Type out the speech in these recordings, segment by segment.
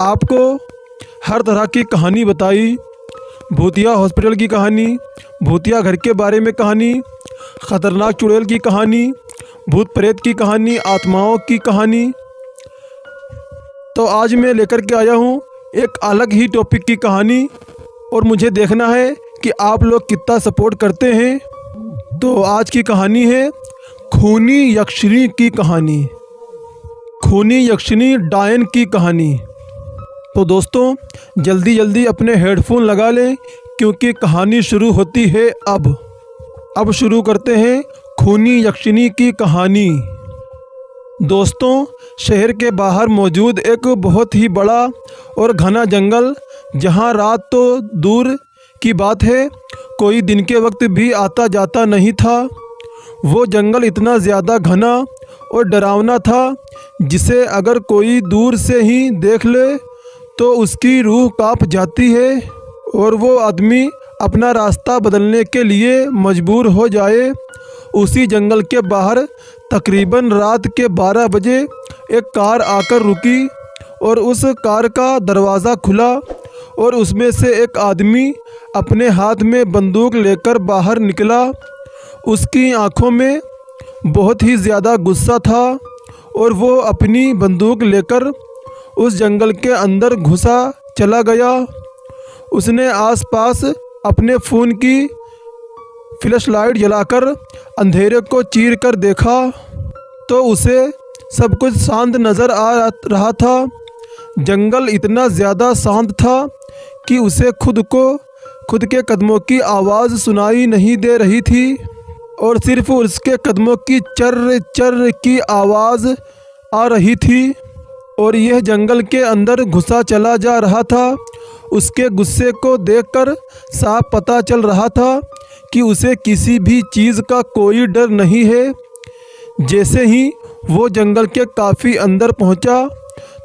आपको हर तरह की कहानी बताई। भूतिया हॉस्पिटल की कहानी, भूतिया घर के बारे में कहानी, ख़तरनाक चुड़ैल की कहानी, भूत प्रेत की कहानी, आत्माओं की कहानी। तो आज मैं लेकर के आया हूँ एक अलग ही टॉपिक की कहानी, और मुझे देखना है कि आप लोग कितना सपोर्ट करते हैं। तो आज की कहानी है खूनी यक्षिणी की कहानी, खूनी यक्षिणी डायन की कहानी। तो दोस्तों जल्दी जल्दी अपने हेडफोन लगा लें, क्योंकि कहानी शुरू होती है अब शुरू करते हैं खूनी यक्षिणी की कहानी। दोस्तों शहर के बाहर मौजूद एक बहुत ही बड़ा और घना जंगल, जहां रात तो दूर की बात है, कोई दिन के वक्त भी आता जाता नहीं था। वो जंगल इतना ज़्यादा घना और डरावना था, जिसे अगर कोई दूर से ही देख ले तो उसकी रूह कांप जाती है और वो आदमी अपना रास्ता बदलने के लिए मजबूर हो जाए। उसी जंगल के बाहर तकरीबन रात के 12 बजे एक कार आकर रुकी और उस कार का दरवाज़ा खुला और उसमें से एक आदमी अपने हाथ में बंदूक लेकर बाहर निकला। उसकी आंखों में बहुत ही ज़्यादा गुस्सा था और वो अपनी बंदूक लेकर उस जंगल के अंदर घुसा चला गया। उसने आसपास अपने फ़ोन की फ्लैश लाइट जलाकर अंधेरे को चीर कर देखा तो उसे सब कुछ शांत नज़र आ रहा था। जंगल इतना ज़्यादा शांत था कि उसे खुद के कदमों की आवाज़ सुनाई नहीं दे रही थी, और सिर्फ उसके कदमों की चर्र चर्र की आवाज़ आ रही थी। और यह जंगल के अंदर घुसा चला जा रहा था। उसके गुस्से को देखकर साफ पता चल रहा था कि उसे किसी भी चीज़ का कोई डर नहीं है। जैसे ही वो जंगल के काफ़ी अंदर पहुंचा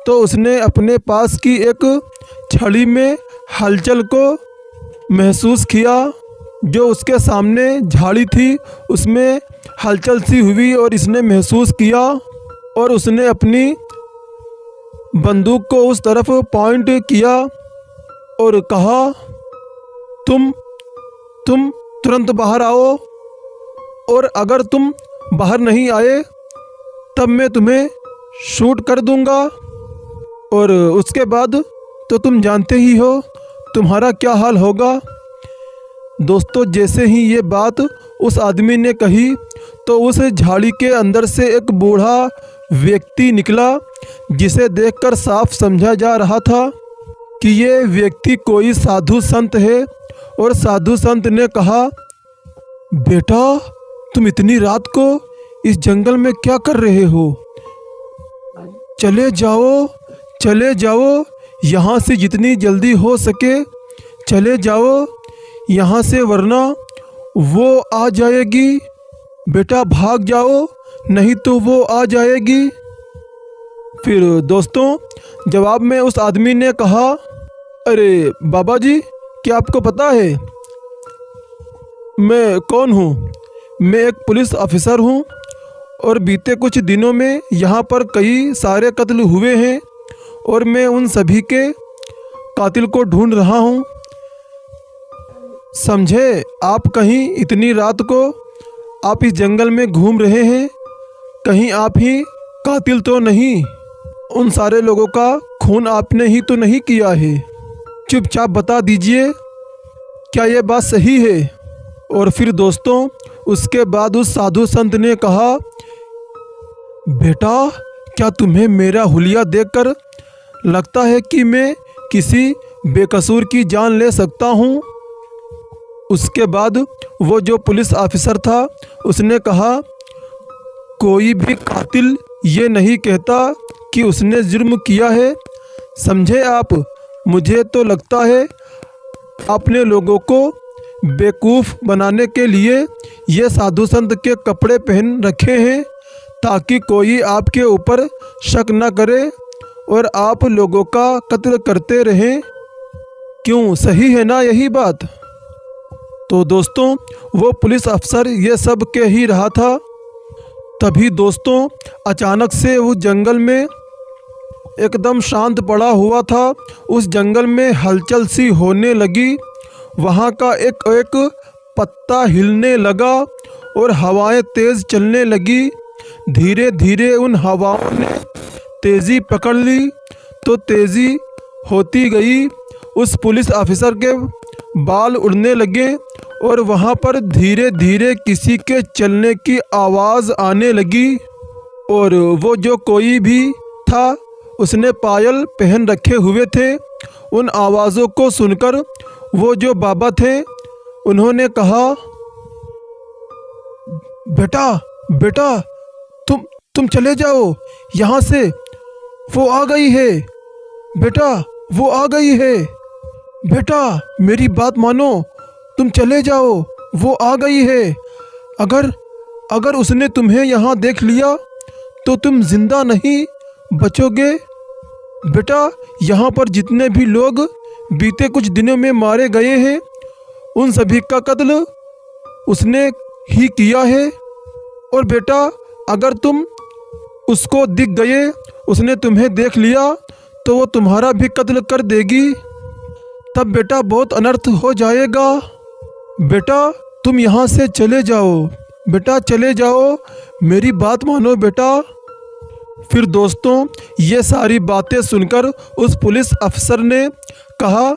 तो उसने अपने पास की एक छड़ी में हलचल को महसूस किया। जो उसके सामने झाड़ी थी उसमें हलचल सी हुई और इसने महसूस किया, और उसने अपनी बंदूक को उस तरफ पॉइंट किया और कहा, तुम तुरंत बाहर आओ, और अगर तुम बाहर नहीं आए तब मैं तुम्हें शूट कर दूंगा, और उसके बाद तो तुम जानते ही हो तुम्हारा क्या हाल होगा। दोस्तों जैसे ही ये बात उस आदमी ने कही तो उस झाड़ी के अंदर से एक बूढ़ा व्यक्ति निकला, जिसे देखकर साफ समझा जा रहा था कि ये व्यक्ति कोई साधु संत है। और साधु संत ने कहा, बेटा तुम इतनी रात को इस जंगल में क्या कर रहे हो? चले जाओ यहाँ से, जितनी जल्दी हो सके चले जाओ यहाँ से, वरना वो आ जाएगी। बेटा भाग जाओ, नहीं तो वो आ जाएगी। फिर दोस्तों जवाब में उस आदमी ने कहा, अरे बाबा जी, क्या आपको पता है मैं कौन हूँ? मैं एक पुलिस ऑफिसर हूँ, और बीते कुछ दिनों में यहाँ पर कई सारे कत्ल हुए हैं, और मैं उन सभी के कातिल को ढूंढ रहा हूँ। समझे आप, कहीं इतनी रात को आप इस जंगल में घूम रहे हैं, कहीं आप ही कातिल तो नहीं? उन सारे लोगों का खून आपने ही तो नहीं किया है? चुपचाप बता दीजिए, क्या ये बात सही है? और फिर दोस्तों उसके बाद उस साधु संत ने कहा, बेटा क्या तुम्हें मेरा हुलिया देखकर लगता है कि मैं किसी बेकसूर की जान ले सकता हूँ? उसके बाद वो जो पुलिस ऑफिसर था उसने कहा, कोई भी कातिल ये नहीं कहता कि उसने जुर्म किया है। समझे आप, मुझे तो लगता है अपने लोगों को बेवकूफ़ बनाने के लिए ये साधु संत के कपड़े पहन रखे हैं, ताकि कोई आपके ऊपर शक न करे और आप लोगों का कत्ल करते रहें। क्यों, सही है ना यही बात? तो दोस्तों वो पुलिस अफसर ये सब कह ही रहा था। तभी दोस्तों अचानक से उस जंगल में एकदम शांत पड़ा हुआ था। उस जंगल में हलचल सी होने लगी। वहाँ का एक एक पत्ता हिलने लगा और हवाएं तेज चलने लगी। धीरे धीरे उन हवाओं ने तेज़ी पकड़ ली तो तेज़ी होती गई। उस पुलिस ऑफिसर के बाल उड़ने लगे और वहाँ पर धीरे धीरे किसी के चलने की आवाज़ आने लगी। और वो जो कोई भी था उसने पायल पहन रखे हुए थे। उन आवाज़ों को सुनकर वो जो बाबा थे उन्होंने कहा, बेटा बेटा तुम चले जाओ यहाँ से, वो आ गई है। बेटा वो आ गई है। बेटा मेरी बात मानो, तुम चले जाओ, वो आ गई है। अगर उसने तुम्हें यहाँ देख लिया तो तुम जिंदा नहीं बचोगे। बेटा यहाँ पर जितने भी लोग बीते कुछ दिनों में मारे गए हैं उन सभी का कत्ल उसने ही किया है। और बेटा अगर तुम उसको दिख गए, उसने तुम्हें देख लिया तो वो तुम्हारा भी कत्ल कर देगी। तब बेटा बहुत अनर्थ हो जाएगा। बेटा तुम यहाँ से चले जाओ, बेटा चले जाओ, मेरी बात मानो बेटा। फिर दोस्तों ये सारी बातें सुनकर उस पुलिस अफसर ने कहा,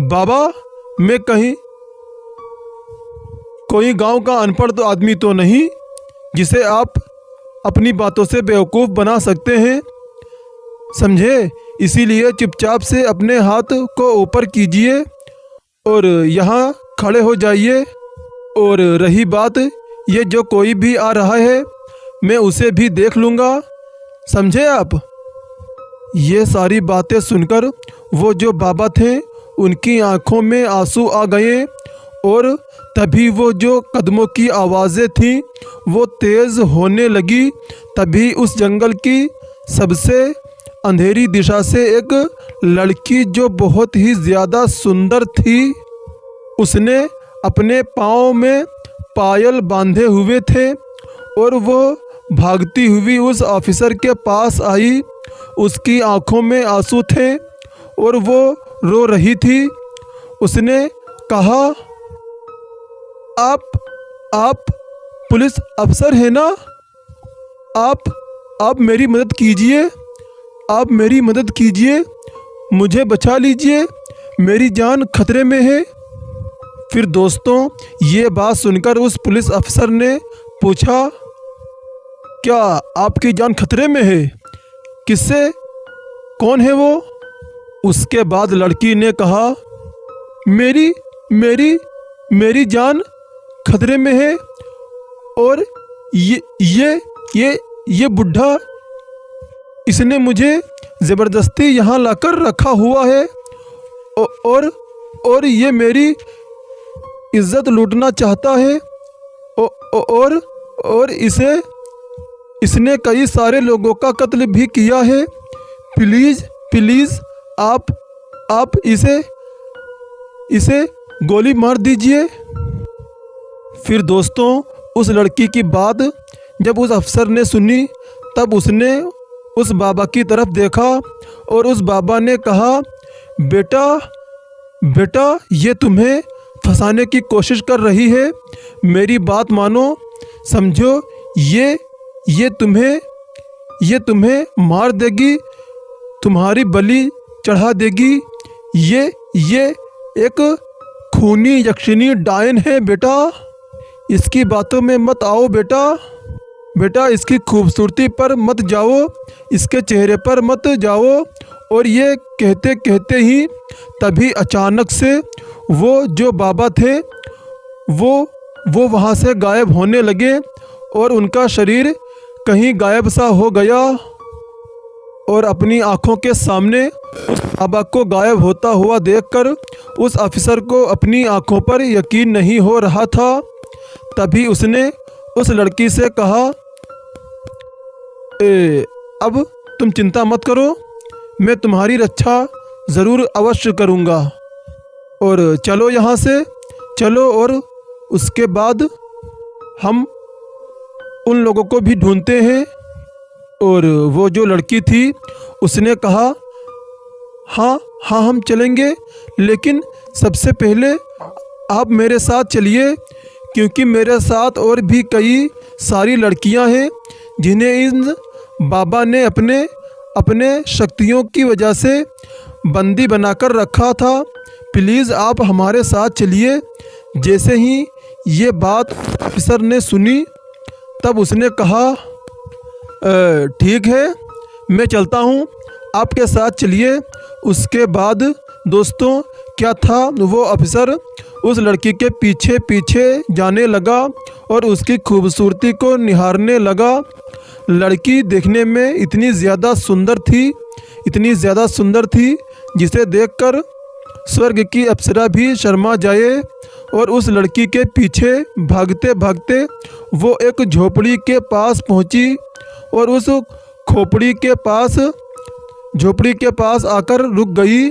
बाबा मैं कहीं कोई गांव का अनपढ़ तो आदमी तो नहीं जिसे आप अपनी बातों से बेवकूफ़ बना सकते हैं, समझे। इसीलिए चुपचाप से अपने हाथ को ऊपर कीजिए और यहाँ खड़े हो जाइए। और रही बात ये जो कोई भी आ रहा है मैं उसे भी देख लूँगा, समझे आप। ये सारी बातें सुनकर वो जो बाबा थे उनकी आंखों में आंसू आ गए और तभी वो जो कदमों की आवाज़ें थीं वो तेज़ होने लगी। तभी उस जंगल की सबसे अंधेरी दिशा से एक लड़की जो बहुत ही ज़्यादा सुंदर थी, उसने अपने पाँव में पायल बांधे हुए थे और वो भागती हुई उस ऑफिसर के पास आई। उसकी आंखों में आंसू थे और वो रो रही थी। उसने कहा, आप पुलिस अफसर हैं ना? आप मेरी मदद कीजिए, आप मेरी मदद कीजिए, मुझे बचा लीजिए, मेरी जान खतरे में है। फिर दोस्तों ये बात सुनकर उस पुलिस अफसर ने पूछा, क्या आपकी जान खतरे में है? किससे? कौन है वो? उसके बाद लड़की ने कहा, मेरी जान खतरे में है और ये बुढ़ा, इसने मुझे ज़बरदस्ती यहाँ लाकर रखा हुआ है और ये मेरी इज्जत लूटना चाहता है और इसने कई सारे लोगों का कत्ल भी किया है। प्लीज़ आप इसे गोली मार दीजिए। फिर दोस्तों उस लड़की की बात जब उस अफसर ने सुनी तब उसने उस बाबा की तरफ देखा और उस बाबा ने कहा, बेटा ये तुम्हें फंसाने की कोशिश कर रही है, मेरी बात मानो, समझो ये तुम्हें मार देगी, तुम्हारी बलि चढ़ा देगी। ये एक खूनी यक्षिणी डायन है बेटा, इसकी बातों में मत आओ बेटा इसकी खूबसूरती पर मत जाओ, इसके चेहरे पर मत जाओ। और ये कहते कहते ही तभी अचानक से वो जो बाबा थे वो वहाँ से गायब होने लगे और उनका शरीर कहीं गायब सा हो गया। और अपनी आँखों के सामने उस बाबा को गायब होता हुआ देखकर उस ऑफिसर को अपनी आँखों पर यकीन नहीं हो रहा था। तभी उसने उस लड़की से कहा, अब तुम चिंता मत करो, मैं तुम्हारी रक्षा ज़रूर अवश्य करूँगा और चलो यहाँ से चलो। और उसके बाद हम उन लोगों को भी ढूंढते हैं और वो जो लड़की थी उसने कहा, हाँ हाँ हम चलेंगे, लेकिन सबसे पहले आप मेरे साथ चलिए, क्योंकि मेरे साथ और भी कई सारी लड़कियां हैं जिन्हें इन बाबा ने अपने शक्तियों की वजह से बंदी बनाकर रखा था। प्लीज़ आप हमारे साथ चलिए। जैसे ही ये बात ऑफिसर ने सुनी तब उसने कहा, ठीक है मैं चलता हूँ, आपके साथ चलिए। उसके बाद दोस्तों क्या था, वो ऑफिसर उस लड़की के पीछे पीछे जाने लगा और उसकी खूबसूरती को निहारने लगा। लड़की देखने में इतनी ज़्यादा सुंदर थी जिसे देखकर स्वर्ग की अप्सरा भी शर्मा जाए। और उस लड़की के पीछे भागते भागते वो एक झोपड़ी के पास पहुंची और उस झोपड़ी के पास आकर रुक गई।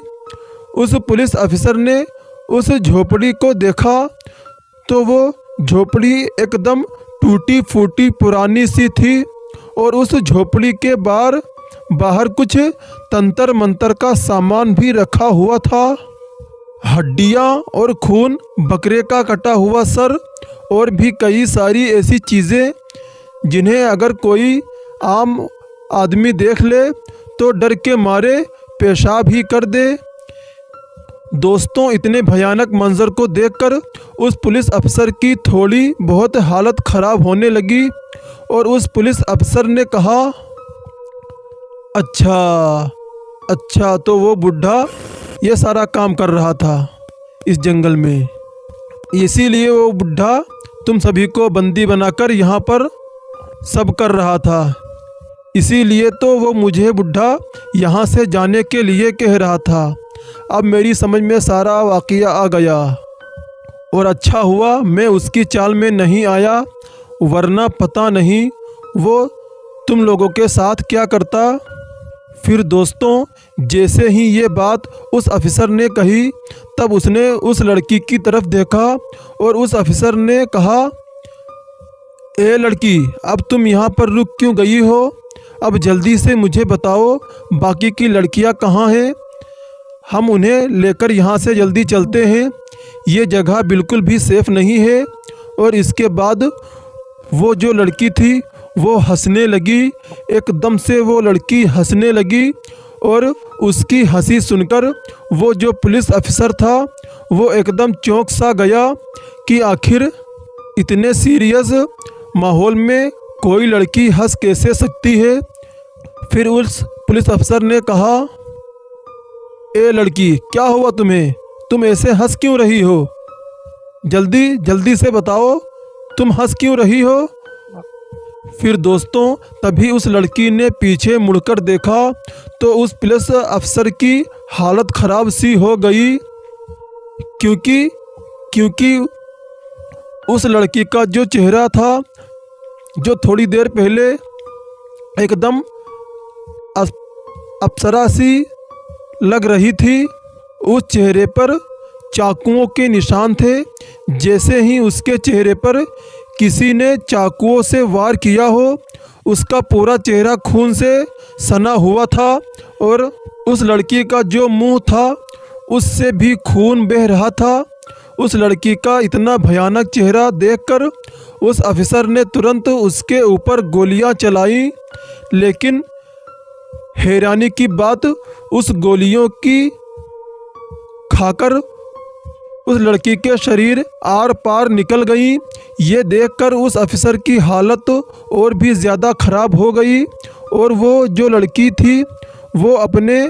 उस पुलिस अफसर ने उस झोपड़ी को देखा तो वो झोपड़ी एकदम टूटी फूटी पुरानी सी थी और उस झोपड़ी के बाहर कुछ तंत्र मंत्र का सामान भी रखा हुआ था। हड्डियाँ और खून, बकरे का कटा हुआ सर और भी कई सारी ऐसी चीज़ें जिन्हें अगर कोई आम आदमी देख ले तो डर के मारे पेशाब ही कर दे। दोस्तों इतने भयानक मंजर को देखकर उस पुलिस अफसर की थोड़ी बहुत हालत ख़राब होने लगी और उस पुलिस अफसर ने कहा, अच्छा तो वो बुढ़ा ये सारा काम कर रहा था इस जंगल में, इसीलिए वो बुढ़ा तुम सभी को बंदी बनाकर यहाँ पर सब कर रहा था, इसीलिए तो वो मुझे बुढ़ा यहाँ से जाने के लिए कह रहा था। अब मेरी समझ में सारा वाक़या आ गया और अच्छा हुआ मैं उसकी चाल में नहीं आया, वरना पता नहीं वो तुम लोगों के साथ क्या करता। फिर दोस्तों जैसे ही ये बात उस अफसर ने कही तब उसने उस लड़की की तरफ देखा और उस अफसर ने कहा, ए लड़की, अब तुम यहाँ पर रुक क्यों गई हो? अब जल्दी से मुझे बताओ बाकी की लड़कियाँ कहाँ हैं? हम उन्हें लेकर यहाँ से जल्दी चलते हैं, ये जगह बिल्कुल भी सेफ़ नहीं है। और इसके बाद वो जो लड़की थी वो हंसने लगी, एकदम से वो लड़की हंसने लगी और उसकी हंसी सुनकर वो जो पुलिस अफसर था वो एकदम चौंक सा गया कि आखिर इतने सीरियस माहौल में कोई लड़की हंस कैसे सकती है। फिर उस पुलिस अफसर ने कहा, ए लड़की, क्या हुआ तुम्हें? तुम ऐसे हंस क्यों रही हो? जल्दी से बताओ तुम हंस क्यों रही हो? फिर दोस्तों तभी उस लड़की ने पीछे मुड़कर देखा तो उस पुलिस अफसर की हालत ख़राब सी हो गई, क्योंकि उस लड़की का जो चेहरा था, जो थोड़ी देर पहले एकदम अप्सरा सी लग रही थी, उस चेहरे पर चाकुओं के निशान थे, जैसे ही उसके चेहरे पर किसी ने चाकुओं से वार किया हो। उसका पूरा चेहरा खून से सना हुआ था और उस लड़की का जो मुंह था उससे भी खून बह रहा था। उस लड़की का इतना भयानक चेहरा देखकर उस अफसर ने तुरंत उसके ऊपर गोलियां चलाई, लेकिन हैरानी की बात, उस गोलियों की खाकर उस लड़की के शरीर आर पार निकल गई। ये देखकर उस अफसर की हालत और भी ज़्यादा ख़राब हो गई और वो जो लड़की थी वो अपने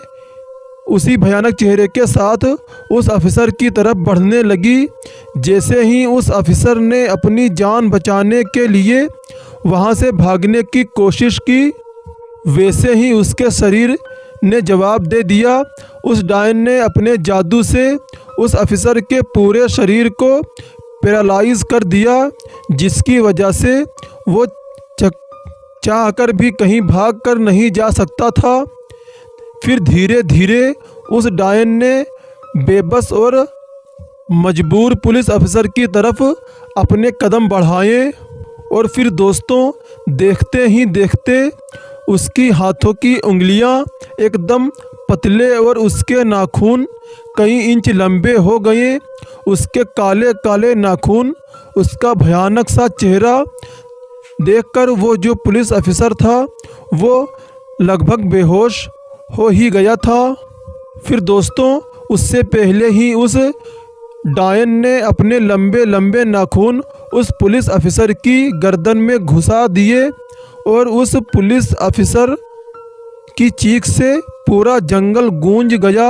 उसी भयानक चेहरे के साथ उस अफसर की तरफ बढ़ने लगी। जैसे ही उस अफसर ने अपनी जान बचाने के लिए वहाँ से भागने की कोशिश की, वैसे ही उसके शरीर ने जवाब दे दिया। उस डायन ने अपने जादू से उस अफसर के पूरे शरीर को पैरालाइज कर दिया, जिसकी वजह से वो चाहकर भी कहीं भाग कर नहीं जा सकता था। फिर धीरे धीरे उस डायन ने बेबस और मजबूर पुलिस अफसर की तरफ अपने कदम बढ़ाए और फिर दोस्तों देखते ही देखते उसकी हाथों की उंगलियां एकदम पतले और उसके नाखून कई इंच लंबे हो गए। उसके काले काले नाखून, उसका भयानक सा चेहरा देखकर वो जो पुलिस अफसर था वो लगभग बेहोश हो ही गया था। फिर दोस्तों, उससे पहले ही उस डायन ने अपने लंबे लंबे नाखून उस पुलिस अफसर की गर्दन में घुसा दिए और उस पुलिस अफसर की चीख से पूरा जंगल गूंज गया।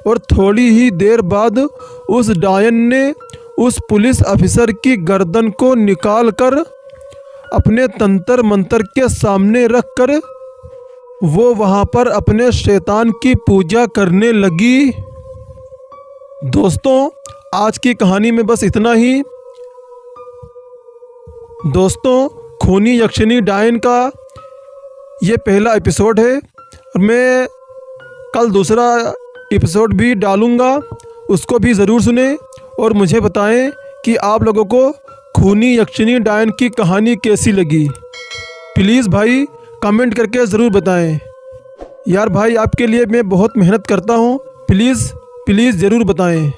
और थोड़ी ही देर बाद उस डायन ने उस पुलिस अफसर की गर्दन को निकाल कर अपने तंत्र मंत्र के सामने रख कर वो वहाँ पर अपने शैतान की पूजा करने लगी। दोस्तों, आज की कहानी में बस इतना ही। दोस्तों, खूनी यक्षिणी डायन का ये पहला एपिसोड है और मैं कल दूसरा एपिसोड भी डालूँगा, उसको भी ज़रूर सुने और मुझे बताएं कि आप लोगों को खूनी यक्षिणी डायन की कहानी कैसी लगी। प्लीज़ भाई कमेंट करके ज़रूर बताएं। यार भाई, आपके लिए मैं बहुत मेहनत करता हूँ, प्लीज़ ज़रूर बताएं।